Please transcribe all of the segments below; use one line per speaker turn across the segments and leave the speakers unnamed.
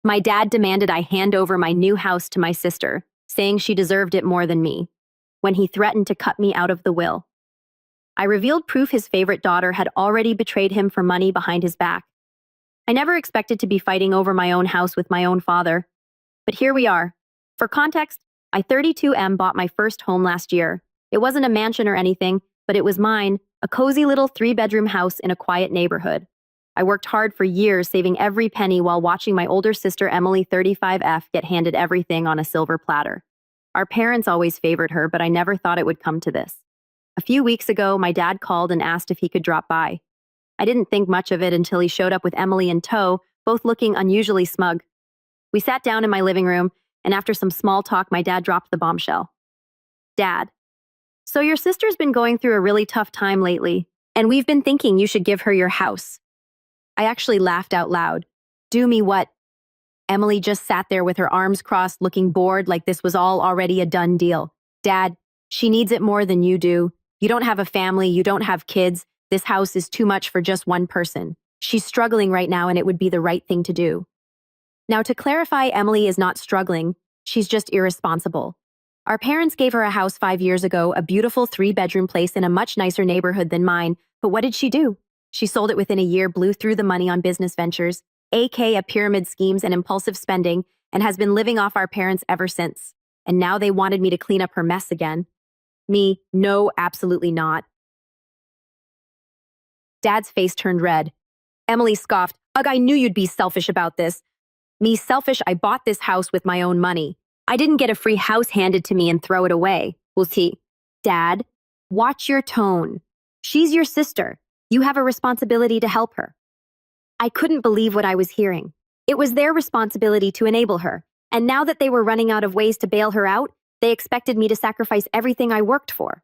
My dad demanded I hand over my new house to my sister, saying she deserved it more than me, when he threatened to cut me out of the will. I revealed proof his favorite daughter had already betrayed him for money behind his back. I never expected to be fighting over my own house with my own father. But here we are. For context, I 32M bought my first home last year. It wasn't a mansion or anything, but it was mine, a cozy little 3-bedroom house in a quiet neighborhood. I worked hard for years, saving every penny while watching my older sister Emily 35F get handed everything on a silver platter. Our parents always favored her, but I never thought it would come to this. A few weeks ago, my dad called and asked if he could drop by. I didn't think much of it until he showed up with Emily in tow, both looking unusually smug. We sat down in my living room, and after some small talk, my dad dropped the bombshell. Dad, so your sister's been going through a really tough time lately, and we've been thinking you should give her your house. I actually laughed out loud. Do me what? Emily just sat there with her arms crossed, looking bored like this was all already a done deal. Dad, she needs it more than you do. You don't have a family, you don't have kids. This house is too much for just one person. She's struggling right now, and it would be the right thing to do. Now, to clarify, Emily is not struggling. She's just irresponsible. Our parents gave her a house 5 years ago, a beautiful 3-bedroom place in a much nicer neighborhood than mine. But what did she do? She sold it within a year, blew through the money on business ventures, aka pyramid schemes and impulsive spending, and has been living off our parents ever since. And now they wanted me to clean up her mess again. Me, no, absolutely not. Dad's face turned red. Emily scoffed. Ugh, I knew you'd be selfish about this. Me selfish, I bought this house with my own money. I didn't get a free house handed to me and throw it away. Well, see, Dad, watch your tone. She's your sister. You have a responsibility to help her. I couldn't believe what I was hearing. It was their responsibility to enable her, and now that they were running out of ways to bail her out, they expected me to sacrifice everything I worked for.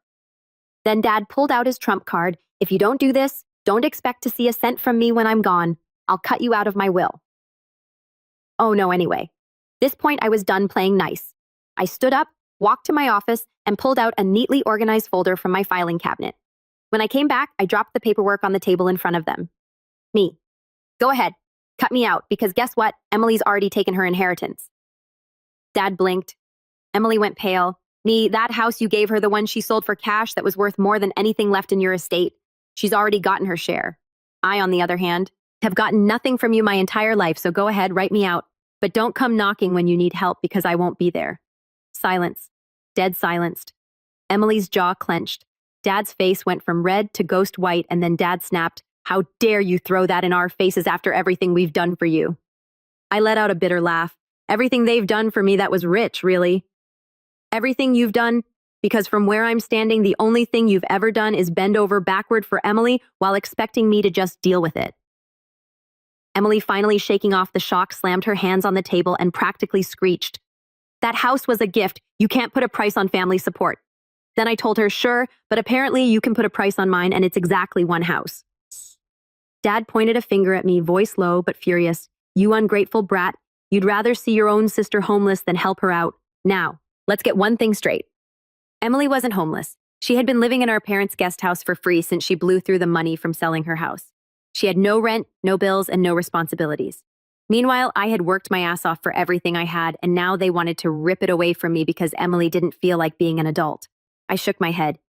Then Dad pulled out his trump card. If you don't do this, don't expect to see a cent from me when I'm gone. I'll cut you out of my will. Oh no, anyway. This point I was done playing nice. I stood up, walked to my office, and pulled out a neatly organized folder from my filing cabinet. When I came back, I dropped the paperwork on the table in front of them. Me. Go ahead. Cut me out, because guess what? Emily's already taken her inheritance. Dad blinked. Emily went pale. Me, that house you gave her, the one she sold for cash that was worth more than anything left in your estate. She's already gotten her share. I, on the other hand, have gotten nothing from you my entire life, so go ahead, write me out. But don't come knocking when you need help, because I won't be there. Silence. Dead silenced. Emily's jaw clenched. Dad's face went from red to ghost white, and then Dad snapped, "How dare you throw that in our faces after everything we've done for you?" I let out a bitter laugh. Everything they've done for me that was rich, really. Everything you've done, because from where I'm standing, the only thing you've ever done is bend over backward for Emily while expecting me to just deal with it. Emily, finally shaking off the shock, slammed her hands on the table and practically screeched. That house was a gift. You can't put a price on family support. Then I told her, sure, but apparently you can put a price on mine, and it's exactly one house. Dad pointed a finger at me, voice low but furious. You ungrateful brat. You'd rather see your own sister homeless than help her out. Now, let's get one thing straight. Emily wasn't homeless. She had been living in our parents' guest house for free since she blew through the money from selling her house. She had no rent, no bills, and no responsibilities. Meanwhile, I had worked my ass off for everything I had, and now they wanted to rip it away from me because Emily didn't feel like being an adult. I shook my head.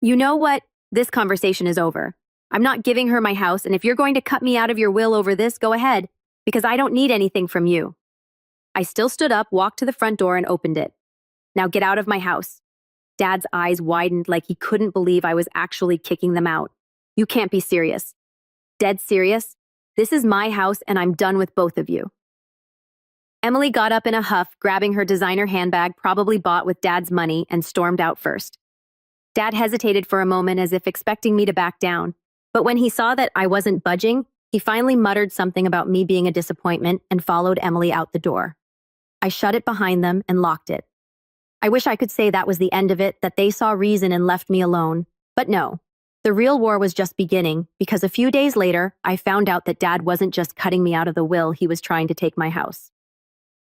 You know what? This conversation is over. I'm not giving her my house, and if you're going to cut me out of your will over this, go ahead, because I don't need anything from you. I still stood up, walked to the front door, and opened it. Now get out of my house. Dad's eyes widened like he couldn't believe I was actually kicking them out. You can't be serious. Dead serious? This is my house, and I'm done with both of you. Emily got up in a huff, grabbing her designer handbag, probably bought with Dad's money, and stormed out first. Dad hesitated for a moment as if expecting me to back down, but when he saw that I wasn't budging, he finally muttered something about me being a disappointment and followed Emily out the door. I shut it behind them and locked it. I wish I could say that was the end of it, that they saw reason and left me alone, but no. The real war was just beginning, because a few days later, I found out that Dad wasn't just cutting me out of the will, he was trying to take my house.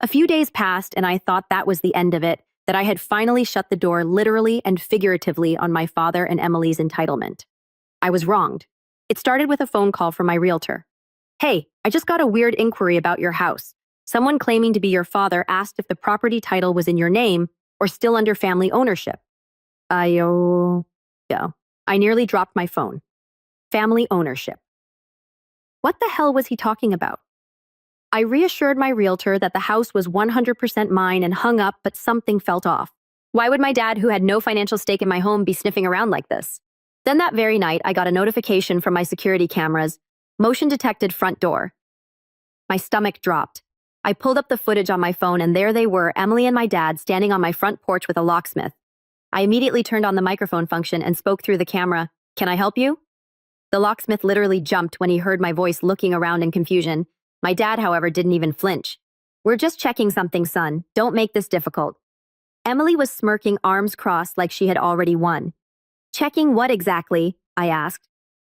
A few days passed, and I thought that was the end of it, that I had finally shut the door literally and figuratively on my father and Emily's entitlement. I was wronged. It started with a phone call from my realtor. Hey, I just got a weird inquiry about your house. Someone claiming to be your father asked if the property title was in your name or still under family ownership. Yeah. I nearly dropped my phone. Family ownership. What the hell was he talking about? I reassured my realtor that the house was 100% mine and hung up, but something felt off. Why would my dad, who had no financial stake in my home, be sniffing around like this? Then that very night, I got a notification from my security cameras. Motion detected front door. My stomach dropped. I pulled up the footage on my phone, and there they were, Emily and my dad, standing on my front porch with a locksmith. I immediately turned on the microphone function and spoke through the camera. "Can I help you?" The locksmith literally jumped when he heard my voice, looking around in confusion. My dad, however, didn't even flinch. "We're just checking something, son. Don't make this difficult." Emily was smirking, arms crossed, like she had already won. "Checking what exactly?" I asked.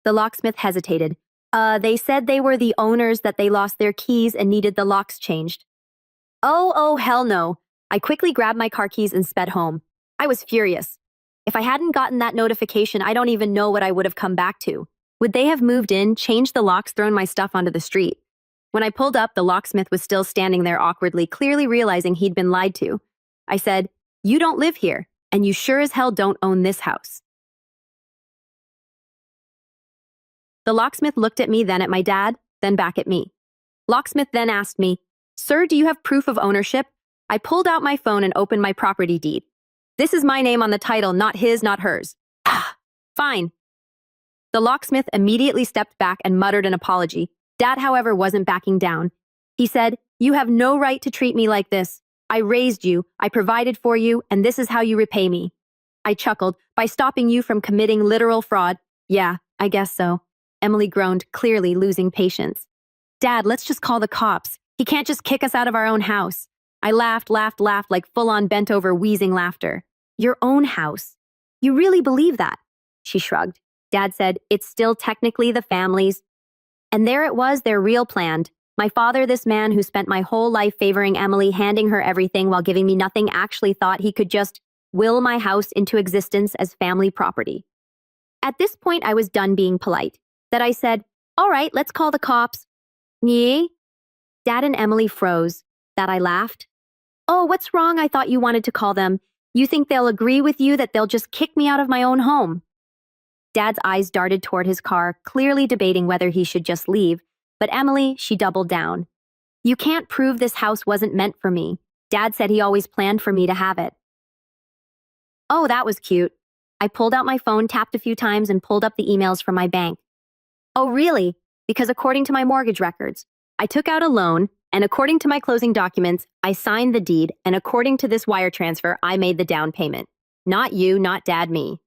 The locksmith hesitated. They said they were the owners, that they lost their keys and needed the locks changed." Oh, hell no. I quickly grabbed my car keys and sped home. I was furious. If I hadn't gotten that notification, I don't even know what I would have come back to. Would they have moved in, changed the locks, thrown my stuff onto the street? When I pulled up, the locksmith was still standing there awkwardly, clearly realizing he'd been lied to. I said, "You don't live here, and you sure as hell don't own this house." The locksmith looked at me, then at my dad, then back at me. Locksmith then asked me, "Sir, do you have proof of ownership?" I pulled out my phone and opened my property deed. "This is my name on the title, not his, not hers." Fine. The locksmith immediately stepped back and muttered an apology. Dad, however, wasn't backing down. He said, "You have no right to treat me like this. I raised you, I provided for you, and this is how you repay me." I chuckled, "By stopping you from committing literal fraud." "Yeah, I guess so." Emily groaned, clearly losing patience. "Dad, let's just call the cops. He can't just kick us out of our own house." I laughed like full-on bent-over wheezing laughter. "Your own house? You really believe that?" She shrugged. Dad said, "It's still technically the family's." And there it was, their real plan. My father, this man who spent my whole life favoring Emily, handing her everything while giving me nothing, actually thought he could just will my house into existence as family property. At this point, I was done being polite. That I said, "All right, let's call the cops." "Yee?" Dad and Emily froze. That I laughed. "Oh, what's wrong? I thought you wanted to call them. You think they'll agree with you, that they'll just kick me out of my own home?" Dad's eyes darted toward his car, clearly debating whether he should just leave. But Emily, she doubled down. "You can't prove this house wasn't meant for me. Dad said he always planned for me to have it." Oh, that was cute. I pulled out my phone, tapped a few times, and pulled up the emails from my bank. Oh, really? Because according to my mortgage records, I took out a loan, and according to my closing documents, I signed the deed, and according to this wire transfer, I made the down payment. Not you, not Dad, me.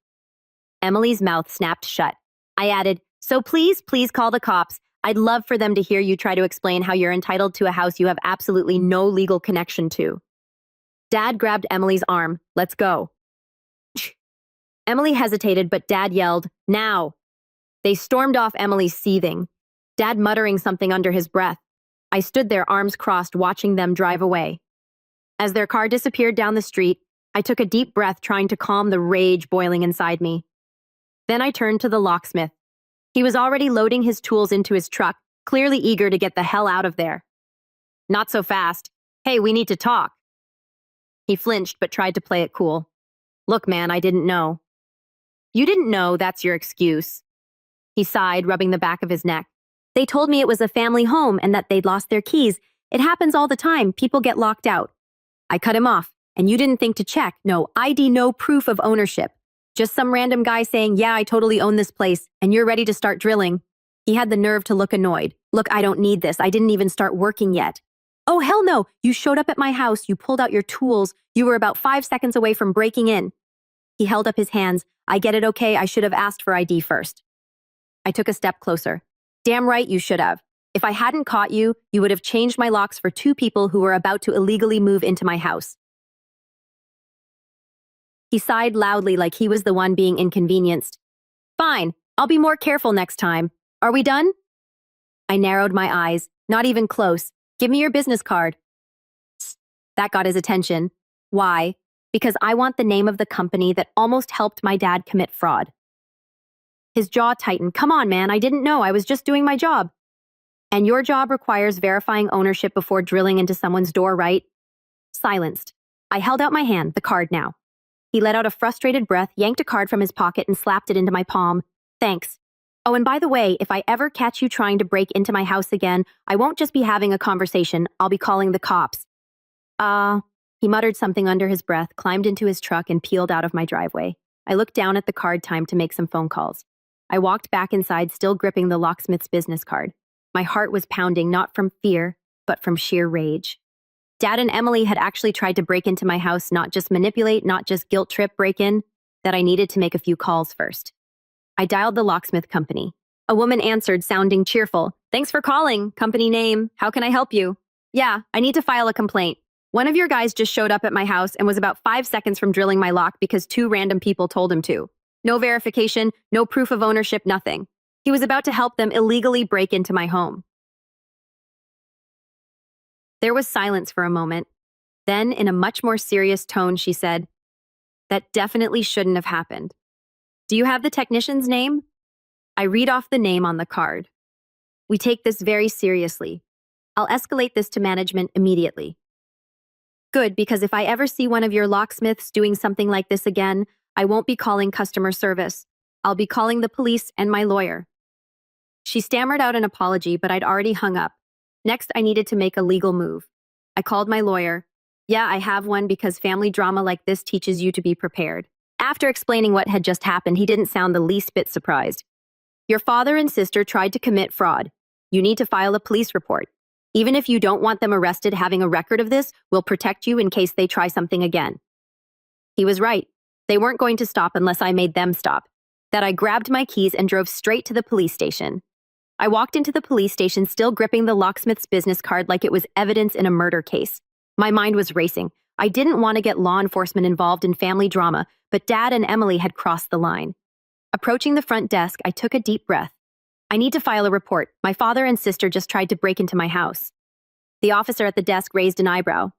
Emily's mouth snapped shut. I added, "So please call the cops. I'd love for them to hear you try to explain how you're entitled to a house you have absolutely no legal connection to." Dad grabbed Emily's arm. "Let's go." Emily hesitated, but Dad yelled, "Now." They stormed off, Emily seething. Dad muttering something under his breath. I stood there, arms crossed, watching them drive away. As their car disappeared down the street, I took a deep breath, trying to calm the rage boiling inside me. Then I turned to the locksmith. He was already loading his tools into his truck, clearly eager to get the hell out of there. "Not so fast. Hey, we need to talk." He flinched but tried to play it cool. "Look, man, I didn't know." "You didn't know, that's your excuse." He sighed, rubbing the back of his neck. "They told me it was a family home and that they'd lost their keys. It happens all the time. People get locked out." I cut him off. "And you didn't think to check? No ID, no proof of ownership. Just some random guy saying, 'Yeah, I totally own this place,' and you're ready to start drilling." He had the nerve to look annoyed. "Look, I don't need this. I didn't even start working yet." "Oh, hell no. You showed up at my house. You pulled out your tools. You were about 5 seconds away from breaking in." He held up his hands. "I get it, okay. I should have asked for ID first." I took a step closer. "Damn right you should have. If I hadn't caught you, you would have changed my locks for 2 people who were about to illegally move into my house." He sighed loudly, like he was the one being inconvenienced. "Fine, I'll be more careful next time. Are we done?" I narrowed my eyes. "Not even close. Give me your business card." That got his attention. Why? Because I want the name of the company that almost helped my dad commit fraud. His jaw tightened. "Come on, man, I didn't know. I was just doing my job." And your job requires verifying ownership before drilling into someone's door, right? Silenced. I held out my hand, the card now. He let out a frustrated breath, yanked a card from his pocket, and slapped it into my palm. Thanks. Oh, and by the way, if I ever catch you trying to break into my house again, I won't just be having a conversation, I'll be calling the cops. He muttered something under his breath, climbed into his truck, and peeled out of my driveway. I looked down at the card, time to make some phone calls. I walked back inside, still gripping the locksmith's business card. My heart was pounding, not from fear, but from sheer rage. Dad and Emily had actually tried to break into my house, not just manipulate, not just guilt trip break in, that I needed to make a few calls first. I dialed the locksmith company. A woman answered, sounding cheerful. Thanks for calling. Company name. How can I help you? Yeah, I need to file a complaint. One of your guys just showed up at my house and was about 5 seconds from drilling my lock because 2 random people told him to. No verification, no proof of ownership, nothing. He was about to help them illegally break into my home. There was silence for a moment. Then, in a much more serious tone, she said, "That definitely shouldn't have happened. Do you have the technician's name?" I read off the name on the card. "We take this very seriously. I'll escalate this to management immediately." Good, because if I ever see one of your locksmiths doing something like this again, I won't be calling customer service. I'll be calling the police and my lawyer. She stammered out an apology, but I'd already hung up. Next, I needed to make a legal move. I called my lawyer. Yeah, I have one because family drama like this teaches you to be prepared. After explaining what had just happened, he didn't sound the least bit surprised. Your father and sister tried to commit fraud. You need to file a police report. Even if you don't want them arrested, having a record of this will protect you in case they try something again. He was right. They weren't going to stop unless I made them stop. That I grabbed my keys and drove straight to the police station. I walked into the police station still gripping the locksmith's business card like it was evidence in a murder case. My mind was racing. I didn't want to get law enforcement involved in family drama, but Dad and Emily had crossed the line. Approaching the front desk, I took a deep breath. I need to file a report. My father and sister just tried to break into my house. The officer at the desk raised an eyebrow.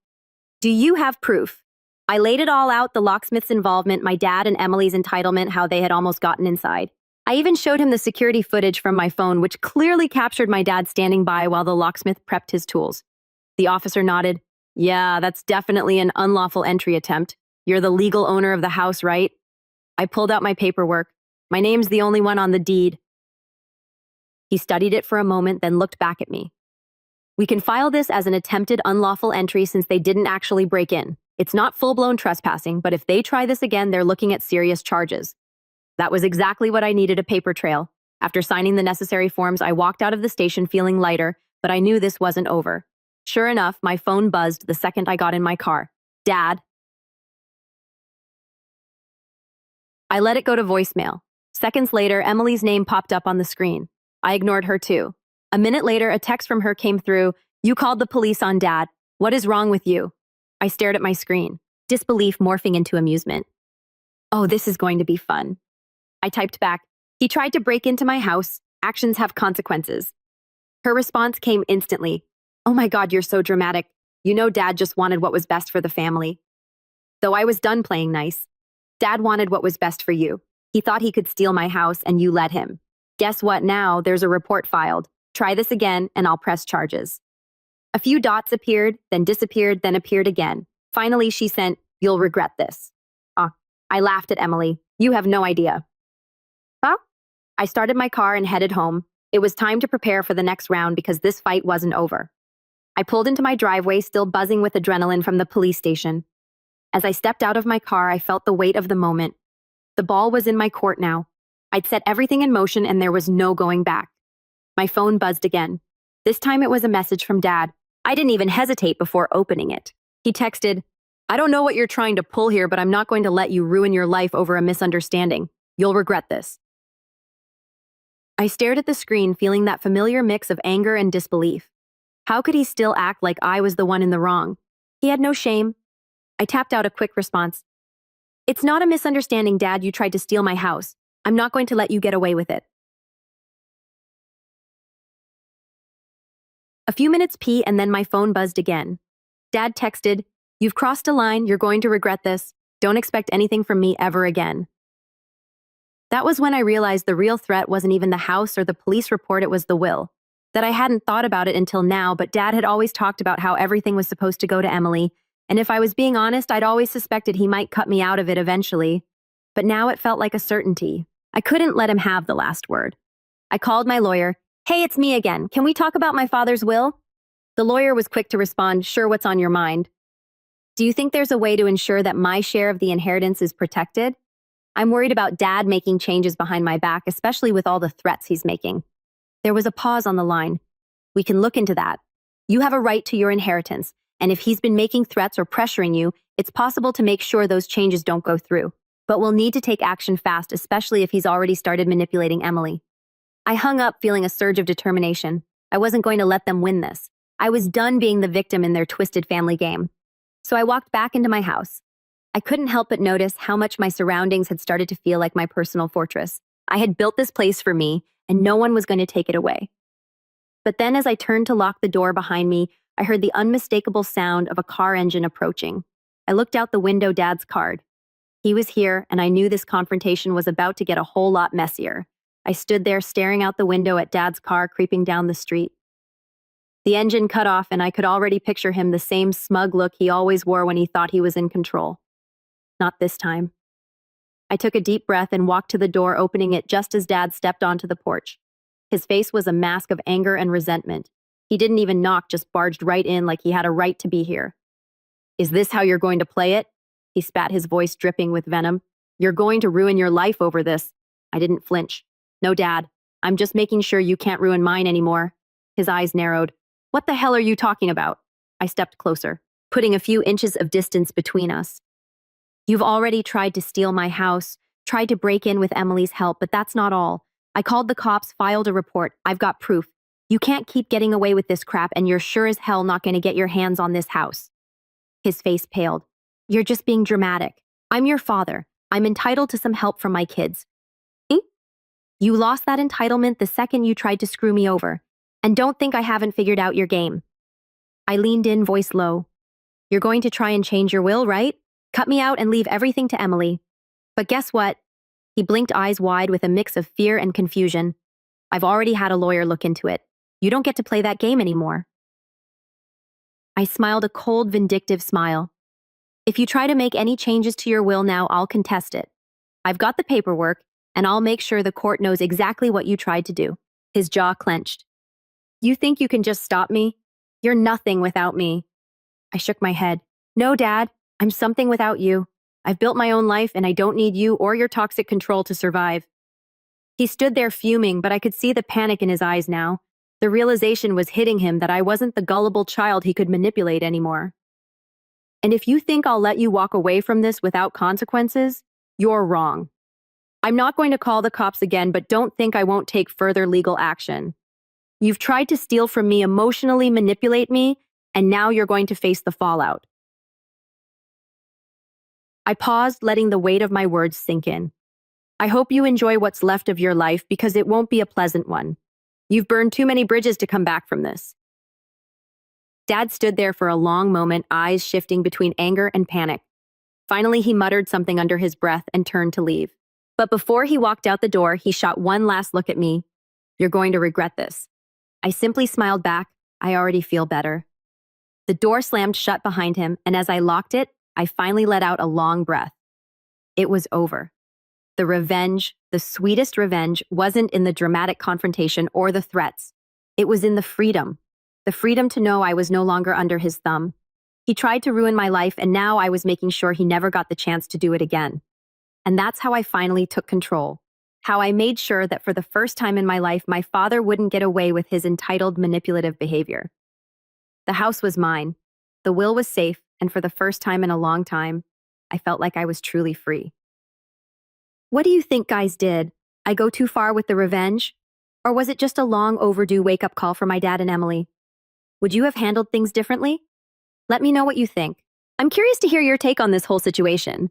Do you have proof? I laid it all out, the locksmith's involvement, my dad and Emily's entitlement, how they had almost gotten inside. I even showed him the security footage from my phone, which clearly captured my dad standing by while the locksmith prepped his tools. The officer nodded. Yeah, that's definitely an unlawful entry attempt. You're the legal owner of the house, right? I pulled out my paperwork. My name's the only one on the deed. He studied it for a moment, then looked back at me. We can file this as an attempted unlawful entry since they didn't actually break in. It's not full-blown trespassing, but if they try this again, they're looking at serious charges. That was exactly what I needed, a paper trail. After signing the necessary forms, I walked out of the station feeling lighter, but I knew this wasn't over. Sure enough, my phone buzzed the second I got in my car. Dad. I let it go to voicemail. Seconds later, Emily's name popped up on the screen. I ignored her too. A minute later, a text from her came through. You called the police on Dad. What is wrong with you? I stared at my screen, disbelief morphing into amusement. Oh, this is going to be fun. I typed back, he tried to break into my house. Actions have consequences. Her response came instantly. Oh my God, you're so dramatic. You know Dad just wanted what was best for the family. Though I was done playing nice. Dad wanted what was best for you. He thought he could steal my house and you let him. Guess what now? There's a report filed. Try this again and I'll press charges. A few dots appeared, then disappeared, then appeared again. Finally, she sent, you'll regret this. I laughed at Emily. You have no idea. I started my car and headed home. It was time to prepare for the next round because this fight wasn't over. I pulled into my driveway, still buzzing with adrenaline from the police station. As I stepped out of my car, I felt the weight of the moment. The ball was in my court now. I'd set everything in motion and there was no going back. My phone buzzed again. This time it was a message from Dad. I didn't even hesitate before opening it. He texted, I don't know what you're trying to pull here, but I'm not going to let you ruin your life over a misunderstanding. You'll regret this. I stared at the screen, feeling that familiar mix of anger and disbelief. How could he still act like I was the one in the wrong? He had no shame. I tapped out a quick response. It's not a misunderstanding, Dad. You tried to steal my house. I'm not going to let you get away with it. A few minutes and then my phone buzzed again. Dad texted, You've crossed a line. You're going to regret this. Don't expect anything from me ever again. That was when I realized the real threat wasn't even the house or the police report, it was the will. that I hadn't thought about it until now, but Dad had always talked about how everything was supposed to go to Emily, and if I was being honest, I'd always suspected he might cut me out of it eventually. But now it felt like a certainty. I couldn't let him have the last word. I called my lawyer. Hey, it's me again. Can we talk about my father's will? The lawyer was quick to respond, sure, what's on your mind? Do you think there's a way to ensure that my share of the inheritance is protected? I'm worried about Dad making changes behind my back, especially with all the threats he's making. There was a pause on the line. We can look into that. You have a right to your inheritance, and if he's been making threats or pressuring you, it's possible to make sure those changes don't go through. But we'll need to take action fast, especially if he's already started manipulating Emily. I hung up feeling a surge of determination. I wasn't going to let them win this. I was done being the victim in their twisted family game. So I walked back into my house. I couldn't help but notice how much my surroundings had started to feel like my personal fortress. I had built this place for me, and no one was going to take it away. But then as I turned to lock the door behind me, I heard the unmistakable sound of a car engine approaching. I looked out the window. Dad's card. He was here, and I knew this confrontation was about to get a whole lot messier. I stood there staring out the window at Dad's car creeping down the street. The engine cut off, and I could already picture him, the same smug look he always wore when he thought he was in control. Not this time. I took a deep breath and walked to the door, opening it just as Dad stepped onto the porch. His face was a mask of anger and resentment. He didn't even knock, just barged right in like he had a right to be here. Is this how you're going to play it? He spat, his voice dripping with venom. You're going to ruin your life over this. I didn't flinch. No, Dad. I'm just making sure you can't ruin mine anymore. His eyes narrowed. What the hell are you talking about? I stepped closer, putting a few inches of distance between us. You've already tried to steal my house, tried to break in with Emily's help, but that's not all. I called the cops, filed a report. I've got proof. You can't keep getting away with this crap, and you're sure as hell not going to get your hands on this house. His face paled. You're just being dramatic. I'm your father. I'm entitled to some help from my kids. You lost that entitlement the second you tried to screw me over. And don't think I haven't figured out your game. I leaned in, voice low. You're going to try and change your will, right? Cut me out and leave everything to Emily. But guess what? He blinked, eyes wide with a mix of fear and confusion. I've already had a lawyer look into it. You don't get to play that game anymore. I smiled, a cold, vindictive smile. If you try to make any changes to your will now, I'll contest it. I've got the paperwork, and I'll make sure the court knows exactly what you tried to do. His jaw clenched. You think you can just stop me? You're nothing without me. I shook my head. No, Dad, I'm something without you. I've built my own life, and I don't need you or your toxic control to survive. He stood there fuming, but I could see the panic in his eyes now. The realization was hitting him that I wasn't the gullible child he could manipulate anymore. And if you think I'll let you walk away from this without consequences, you're wrong. I'm not going to call the cops again, but don't think I won't take further legal action. You've tried to steal from me, emotionally manipulate me, and now you're going to face the fallout. I paused, letting the weight of my words sink in. I hope you enjoy what's left of your life because it won't be a pleasant one. You've burned too many bridges to come back from this. Dad stood there for a long moment, eyes shifting between anger and panic. Finally, he muttered something under his breath and turned to leave. But before he walked out the door, he shot one last look at me. You're going to regret this. I simply smiled back. I already feel better. The door slammed shut behind him, and as I locked it, I finally let out a long breath. It was over. The revenge, the sweetest revenge, wasn't in the dramatic confrontation or the threats. It was in the freedom to know I was no longer under his thumb. He tried to ruin my life, and now I was making sure he never got the chance to do it again. And that's how I finally took control. How I made sure that for the first time in my life, my father wouldn't get away with his entitled, manipulative behavior. The house was mine. The will was safe, and for the first time in a long time, I felt like I was truly free. What do you think guys did? I go too far with the revenge? Or was it just a long overdue wake-up call for my dad and Emily? Would you have handled things differently? Let me know what you think. I'm curious to hear your take on this whole situation.